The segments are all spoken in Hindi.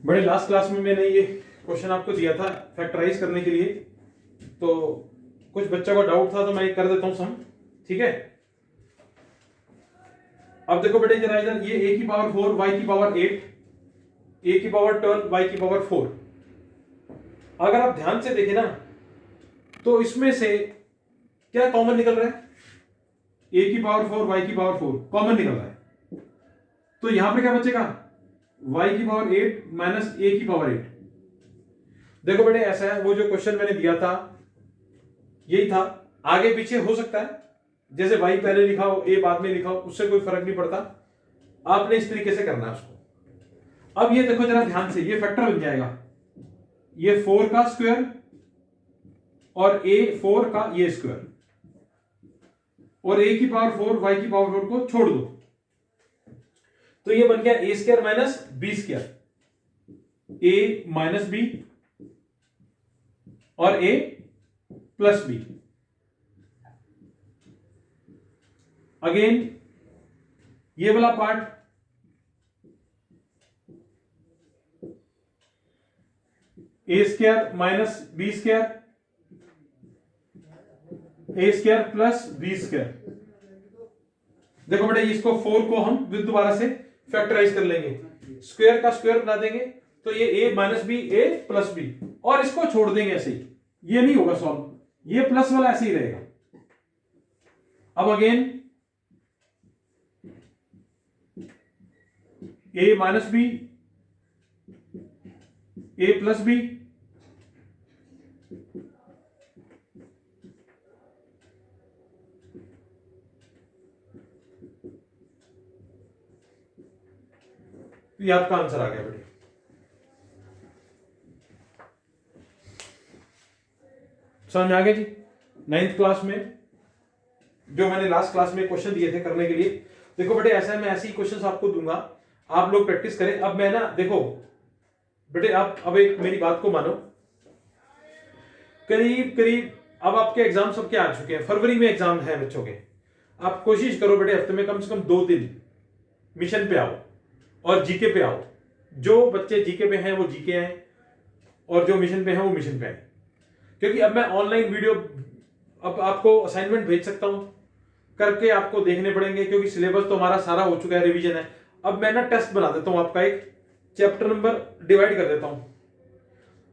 बड़े लास्ट क्लास में मैंने ये क्वेश्चन आपको दिया था फैक्टराइज करने के लिए, तो कुछ बच्चों का डाउट था तो मैं कर देता हूं सम। ठीक है, अब देखो बेटे जरा इधर, ये a की पावर 4 y की पावर 8 a की पावर 12 y की पावर 4। अगर आप ध्यान से देखें ना तो इसमें से क्या कॉमन निकल रहा है? a की पावर 4 y की पावर 4 कॉमन निकल रहा है, तो यहां पे क्या बचेगा? y की पावर 8 माइनस a की पावर 8। देखो बेटे ऐसा है, वो जो क्वेश्चन मैंने दिया था यही था, आगे पीछे हो सकता है, जैसे y पहले लिखा हो a बाद में लिखा हो, उससे कोई फर्क नहीं पड़ता, आपने इस तरीके से करना है उसको। अब ये देखो जरा ध्यान से, ये फैक्टर बन जाएगा, ये 4 का स्क्वायर और a 4 का ये स्क्वायर, और a की पावर 4 y की पावर 4 को छोड़ दो, तो ये बन गया a square minus b square, a minus b और a प्लस b। अगेन ये वाला part a square minus b square, a square plus b square. देखो बेटा इसको 4 को हम दोबारा से फैक्टराइज कर लेंगे, स्क्वायर का स्क्वायर बना देंगे, तो ये a minus B a plus b, और इसको छोड़ देंगे ऐसे ही, ये नहीं होगा सॉल्व, ये प्लस वाला ऐसे ही रहेगा। अब again a minus B a plus B, तो ये आपका आंसर आ गया बेटे। समझ में आ गया जी? 9th क्लास में जो मैंने लास्ट क्लास में क्वेश्चन दिए थे करने के लिए, देखो बेटे ऐसा है, मैं ऐसे ही क्वेश्चंस आपको दूंगा, आप लोग प्रैक्टिस करें। अब मैं ना, देखो बेटे आप अब एक मेरी बात को मानो, करीब करीब अब आपके एग्जाम सबके आ चुके हैं, फरवरी में एग्जाम है बच्चों के। आप कोशिश करो बेटे हफ्ते में कम से कम 2 दिन मिशन पे आओ और जीके पे आओ। जो बच्चे जीके पे हैं वो जीके आए, और जो मिशन पे हैं वो मिशन पे आए, क्योंकि अब मैं ऑनलाइन वीडियो अब आपको असाइनमेंट भेज सकता हूं, करके आपको देखने पड़ेंगे, क्योंकि सिलेबस तो हमारा सारा हो चुका है, रिवीजन है। अब मैं ना टेस्ट बना देता हूं आपका, एक चैप्टर नंबर डिवाइड कर देता हूं,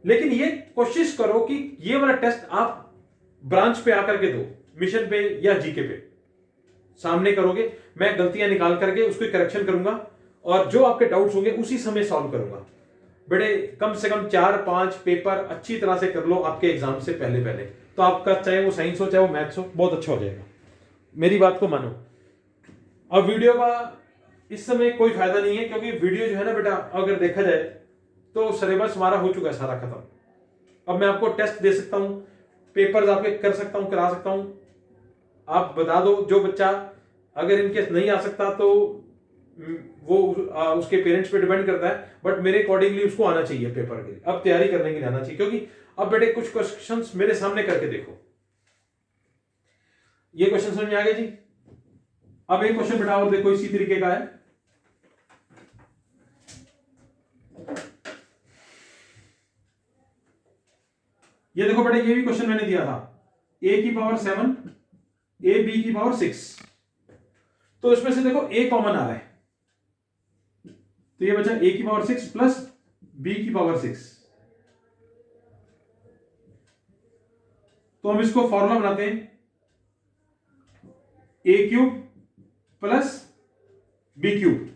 लेकिन ये कोशिश करो कि ये वाला टेस्ट आप ब्रांच पे आकर के दो, मिशन पे या जीके पे सामने करोगे, मैं गलतियां निकाल करके उसको करेक्शन करूंगा, और जो आपके डाउट्स होंगे उसी समय सॉल्व करूंगा। बेटे कम से कम 4-5 पेपर अच्छी तरह से कर लो आपके एग्जाम से पहले पहले, तो आपका चाहे वो साइंस हो चाहे वो मैथ्स हो, बहुत अच्छा हो जाएगा। मेरी बात को मानो। अब वीडियो का इस समय कोई फायदा नहीं है, क्योंकि वीडियो जो है ना बेटा, अगर देखा जाए तो सिलेबस हमारा हो चुका है सारा खत्म। अब मैं आपको टेस्ट दे सकता हूं, पेपर्स आपके कर सकता हूं, करा सकता हूं, आप बता दो। जो बच्चा अगर इनकेस नहीं आ सकता तो वो उसके पेरेंट्स पे डिपेंड करता है, बट मेरे अकॉर्डिंगली उसको आना चाहिए पेपर के लिए, अब तैयारी करने के लिए आना चाहिए। क्योंकि अब बेटे कुछ क्वेश्चंस मेरे सामने करके देखो, ये क्वेश्चन समझ में आ गया जी? अब एक क्वेश्चन बेटा और देखो, इसी तरीके का है। ये देखो बेटे, ये भी क्वेश्चन मैंने दिया था, a की पावर 7 a b की पावर 6, तो इसमें से देखो a कॉमन आ रहा है, तो ये बचा a की पावर 6 प्लस b की पावर 6। तो हम इसको फॉर्मूला बनाते हैं, a cube plus b cube,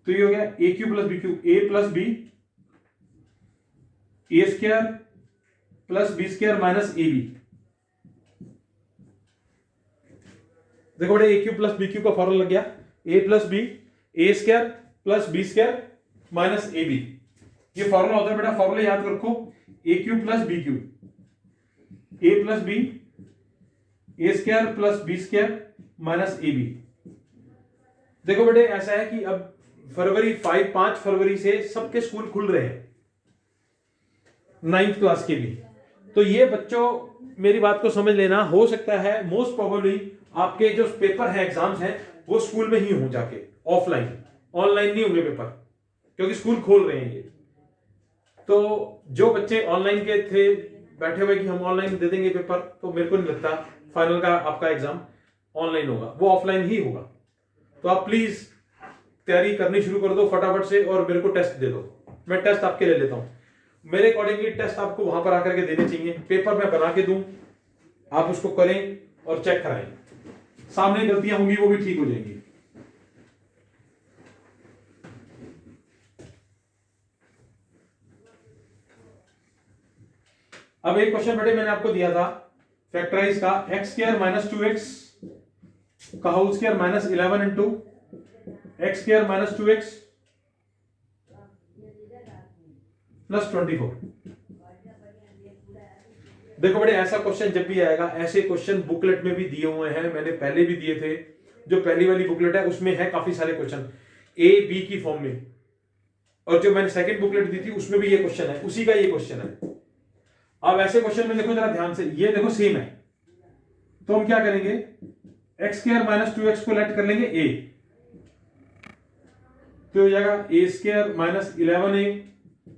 तो ये हो गया a cube plus b cube, a plus b, a square plus b square minus ab। देखो बेटे a cube plus b cube का फॉर्मूला लग गया, a plus b, a square plus b square minus ab। ये फॉर्मूला होता है बेटा, फॉर्मूला याद रखो, a cube plus b cube, a plus b, a square plus b square minus ab। देखो बेटे ऐसा है कि अब फरवरी 5 फरवरी से सबके स्कूल खुल रहे हैं, 9th क्लास के भी, तो ये बच्चों मेरी बात को समझ लेना, हो सकता है मोस्ट प्रोबेबली आपके जो पेपर है एग्जाम्स हैं वो स्कूल में ही हो जाके, ऑफलाइन, ऑनलाइन नहीं होंगे पेपर, क्योंकि स्कूल खोल रहे हैं ये। तो जो बच्चे ऑनलाइन के थे बैठे हुए कि हम ऑनलाइन दे देंगे पेपर, तो मेरे को नहीं लगता फाइनल का आपका एग्जाम ऑनलाइन होगा, वो ऑफलाइन ही होगा। तो आप प्लीज तैयारी करनी शुरू कर दो फटाफट से और मेरे को टेस्ट दे दो, मैं टेस्ट आपके ले लेता हूं। मेरे अकॉर्डिंगली टेस्ट आपको वहां पर आकर के देने चाहिए, पेपर मैं बना के दूं, आप उसको करें और चेक कराएं, सामने गलतियां होंगी वो भी ठीक हो जाएंगी। अब एक क्वेश्चन बेटे मैंने आपको दिया था फैक्टराइज का, एक्स स्क्वायर माइनस 2x का whole square minus 11 into x square minus 2x plus 24। देखो बेटे ऐसा क्वेश्चन जब भी आएगा, ऐसे क्वेश्चन बुकलेट में भी दिए हुए हैं, मैंने पहले भी दिए थे, जो पहली वाली बुकलेट है उसमें है काफी सारे क्वेश्चन ए बी की फॉर्म में, और जो मैंने सेकंड बुकलेट दी थी उसमें भी ये क्वेश्चन है, उसी का ये क्वेश्चन है। अब ऐसे क्वेश्चन में देखो जरा ध्यान से, ये देखो सेम है, तो हम क्या करेंगे, एक्स स्क्वायर माइनस 2x को लेट कर लेंगे a, तो हो जाएगा a square minus 11a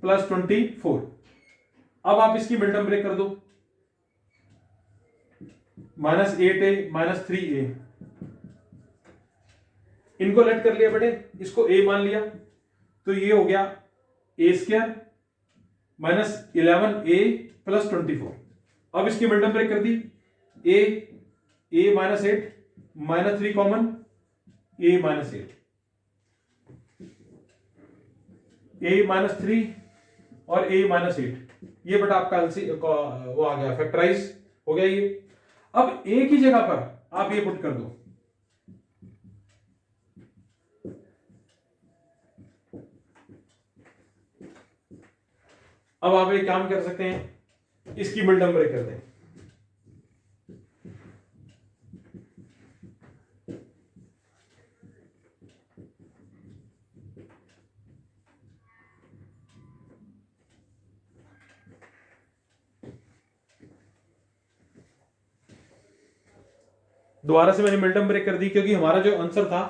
plus 24। अब आप इसकी मिडटर्म ब्रेक कर दो, माइनस 8a माइनस 3a, इनको लेट कर लिया बेटे, इसको a मान लिया, तो ये हो गया a square minus 11a plus 24। अब इसकी मिडटर्म ब्रेक कर दी, a minus 8 minus 3 common, a minus 8, a minus 3 और a माइनस 8, ये बेटा आपका वो आ गया, फैक्टराइज हो गया ये। अब a की जगह पर आप ये पुट कर दो, अब आप एक काम कर सकते हैं, इसकी मिडटर्म ब्रेक कर दें, दोबारा से मैंने मिडटर्म ब्रेक कर दी, क्योंकि हमारा जो आंसर था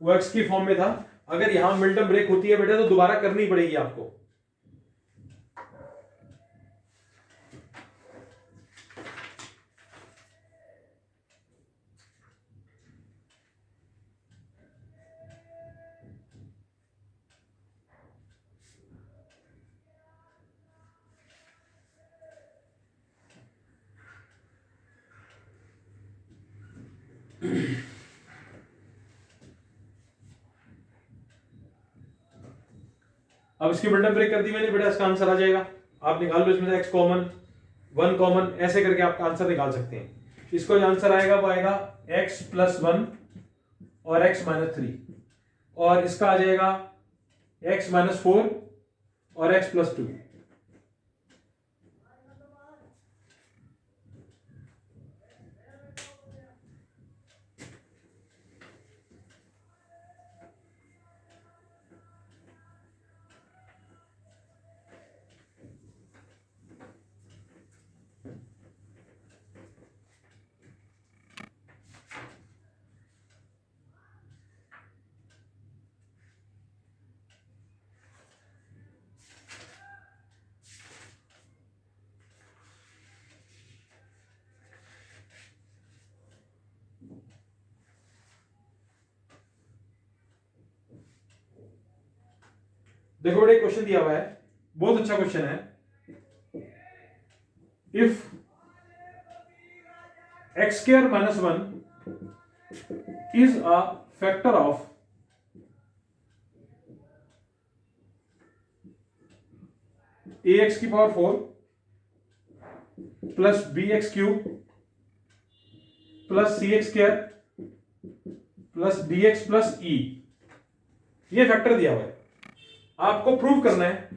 वो एक्स की फॉर्म में था। अगर यहां मिडटर्म ब्रेक होती है बेटा तो दोबारा करनी पड़ेगी आपको। अब इसकी मिडटर्म ब्रेक कर दी मैंने बेटा, इसका आंसर आ जाएगा, आप निकाल लो इसमें से एक्स कॉमन, 1 कॉमन, ऐसे करके आप आंसर निकाल सकते हैं। इसको जो आंसर आएगा वो आएगा x प्लस 1 और x माइनस 3, और इसका आ जाएगा x माइनस 4 और x प्लस 2। देखो बेटा क्वेश्चन दिया हुआ है, बहुत अच्छा क्वेश्चन है। If x square minus 1 is a factor of ax की power 4 plus bx cube plus c x square plus dx plus e, ये फैक्टर दिया हुआ है, आपको प्रूव करना है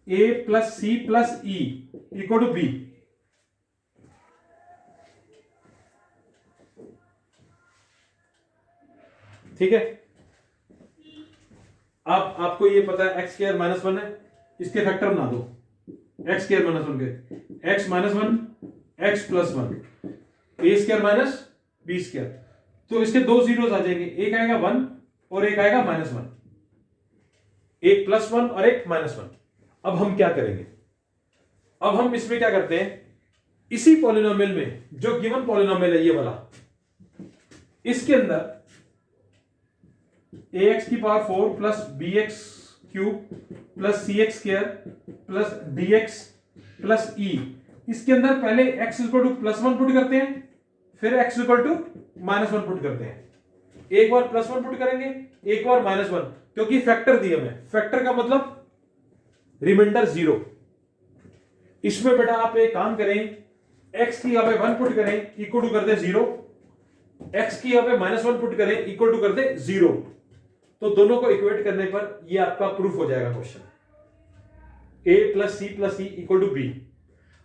a plus C plus E equal to b. ठीक है, अब आपको ये पता है एक्स स्क्वायर माइनस 1 है, इसके फैक्टर बना दो, एक्स स्क्वायर माइनस 1 के, एक्स माइनस 1 एक्स प्लस 1 ए स्क्वायर माइनस बी स्क्वायर। तो इसके दो जीरोस आ जाएंगे, एक आएगा 1 और एक आएगा -1, एक +1 और एक -1। अब हम क्या करेंगे, अब हम इसमें क्या करते हैं, इसी पॉलिनोमियल में जो गिवन पॉलिनोमियल है ये वाला, इसके अंदर ax की power 4 plus bx cube plus cx square plus dx plus e, इसके अंदर पहले x इक्वल टू +1 पुट करते हैं, फिर x इक्वल टू -1 पुट करते हैं। एक बार +1 पुट करेंगे, एक बार -1, क्योंकि फैक्टर दिए हमें, फैक्टर का मतलब रिमाइंडर 0। इसमें बेटा आप एक काम करें, x की यहां पे 1 पुट करें, इक्वल टू कर दे 0, x की यहां पे -1 पुट करें, इक्वल टू कर दे 0। तो दोनों को इक्वेट करने पर ये आपका प्रूफ हो जाएगा question, a plus C plus E equal to B.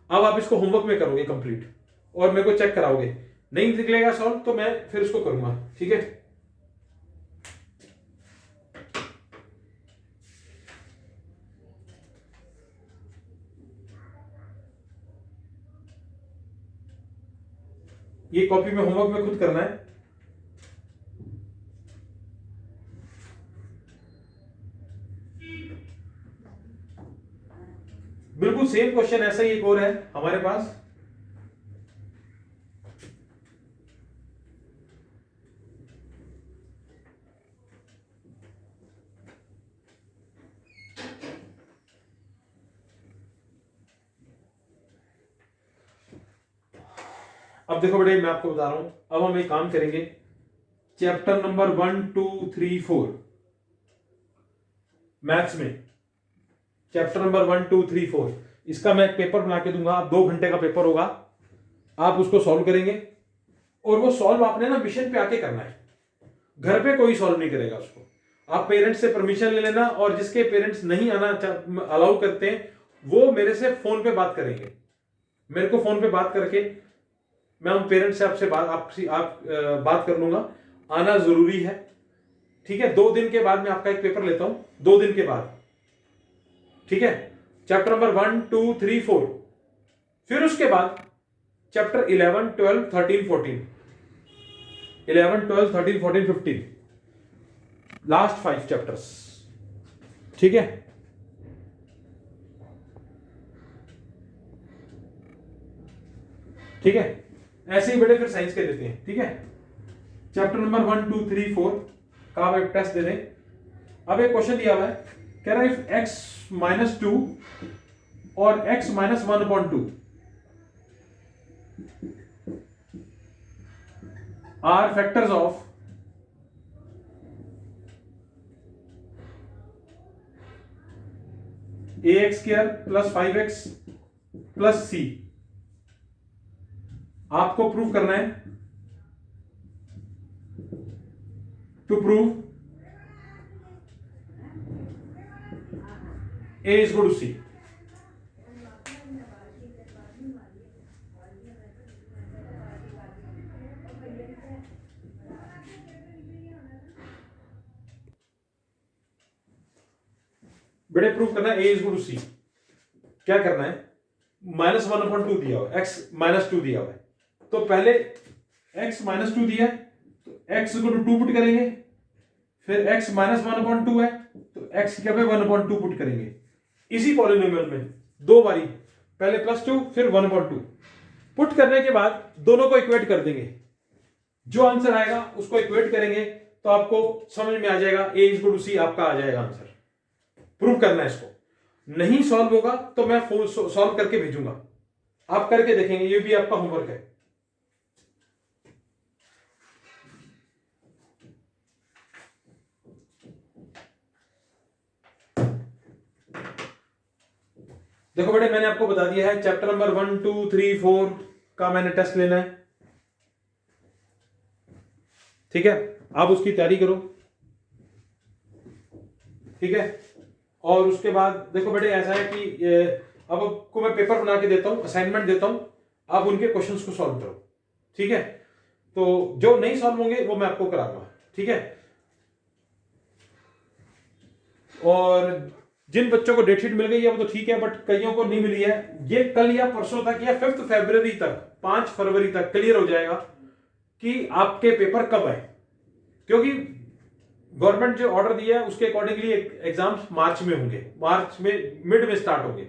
अब आप इसको होमवर्क में करोगे कंप्लीट और मेरे को चेक कराओगे, नहीं निकलेगा सॉल्व तो मैं फिर इसको करूंगा, ठीक है। ये कॉपी में होमवर्क में खुद करना है। बिल्कुल सेम क्वेश्चन ऐसा ही एक और है हमारे पास। अब देखो बेटे मैं आपको बता रहा हूं, अब हम एक काम करेंगे, चैप्टर नंबर 1 2 3 4 मैथ्स में, चैप्टर नंबर 1 2 3 4, इसका मैं एक पेपर बना के दूंगा, 2 घंटे का पेपर होगा, आप उसको सॉल्व करेंगे और वो सॉल्व आपने ना मिशन पे आके करना है, घर पे कोई सॉल्व नहीं करेगा उसको। आप पेरेंट्स से परमिशन ले लेना, और जिसके पेरेंट्स नहीं आना अलाउ करते हैं वो मेरे से फोन पे बात करेंगे, मेरे को फोन पे बात करके मैं उन पेरेंट्स से आपसे बात कर लूंगा, आना जरूरी है, ठीक है। 2 दिन के बाद मैं आपका एक पेपर लेता हूं, 2 दिन के बाद, ठीक है। चैप्टर नंबर 1 2 3 4, फिर उसके बाद चैप्टर 11 12 13 14, 11 12 13 14 15, लास्ट 5 चैप्टर्स, ठीक है। ठीक है, ऐसे ही बेटे फिर साइंस के देते हैं, ठीक है। चैप्टर नंबर 1 2 3 4 का आप एक टेस्ट दे दें। अब एक क्वेश्चन दिया हुआ है, कह रहा है इफ x -2 और x -1/2 are factors of ax² + 5x + c, आपको प्रूव करना है, to prove a is equal to c। बेटे प्रूव करना है a is equal to c। क्या करना है, -1/2 दिया हुआ है, x -2 दिया हुआ है, तो पहले x -2 दिया है तो x इक्वल टू 2 पुट करेंगे, फिर x -1/2 है तो x क्या पे 1/2 पुट करेंगे। इसी पॉलिनोमियल में 2 बारी, पहले +2 फिर 1/2 पुट करने के बाद दोनों को इक्वेट कर देंगे, जो आंसर आएगा उसको इक्वेट करेंगे तो आपको समझ में आ जाएगा, a इक्वल टू c आपका आ जाएगा आंसर। प्रूव करना है इसको, नहीं सॉल्व होगा तो मैं सॉल्व करके भेजूंगा, आप करके देखेंगे, ये भी आपका होमवर्क है। देखो बेटे मैंने आपको बता दिया है, चैप्टर नंबर 1 2 3 4 का मैंने टेस्ट लेना है, ठीक है। आप उसकी तैयारी करो, ठीक है। और उसके बाद देखो बेटे ऐसा है कि अब आपको मैं पेपर बना के देता हूं, असाइनमेंट देता हूं, आप उनके क्वेश्चंस को सॉल्व करो, ठीक है। तो जो नहीं सॉल्व होंगे वो मैं आपको कराऊंगा, ठीक है। और जिन बच्चों को डेट शीट मिल गई है वो तो ठीक है, बट कईयों को नहीं मिली है। ये कल या परसों तक या 5 फरवरी तक, 5 फरवरी तक क्लियर हो जाएगा कि आपके पेपर कब आए, क्योंकि गवर्नमेंट जो ऑर्डर दिया है उसके अकॉर्डिंगली एग्जाम्स मार्च में होंगे, मार्च में मिड में स्टार्ट होंगे।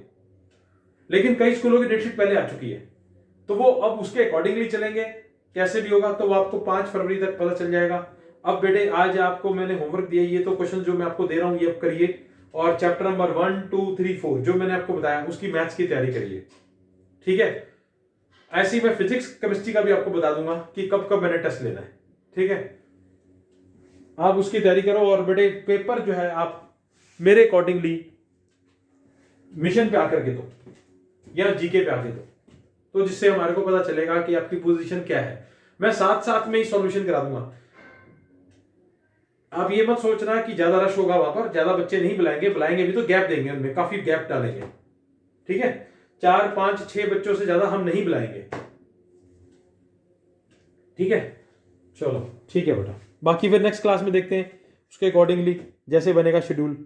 लेकिन कई स्कूलों की डेट शीट पहले आ चुकी है, तो वो अब उसके अकॉर्डिंगली चलेंगे, कैसे भी होगा तो वो आपको 5 फरवरी तक पता चल जाएगा। अब बेटे आज आपको मैंने होमवर्क दिया, ये तो क्वेश्चन जो मैं आपको दे रहा हूं ये अब करिए, और चैप्टर नंबर 1 2 3 4 जो मैंने आपको बताया उसकी मैथ्स की तैयारी करिए, ठीक है। ऐसे ही मैं फिजिक्स केमिस्ट्री का भी आपको बता दूंगा कि कब कब मैंने टेस्ट लेना है, ठीक है। आप उसकी तैयारी करो, और बेटे पेपर जो है आप मेरे अकॉर्डिंगली मिशन पे आकर के दो या जीके पे आके दो, तो जिससे हमारे को पता चलेगा कि आपकी पोजीशन क्या है। मैं साथ साथ में ही सॉल्यूशन करा दूंगा। आप ये मत सोचना कि ज्यादा रश होगा वहां पर, ज्यादा बच्चे नहीं बुलाएंगे, बुलाएंगे भी तो गैप देंगे, उनमें काफी गैप डालेंगे, ठीक है। 4 5 6 बच्चों से ज्यादा हम नहीं बुलाएंगे, ठीक है। चलो ठीक है बेटा, बाकी फिर नेक्स्ट क्लास में देखते हैं उसके अकॉर्डिंगली जैसे बनेगा शेड्यूल।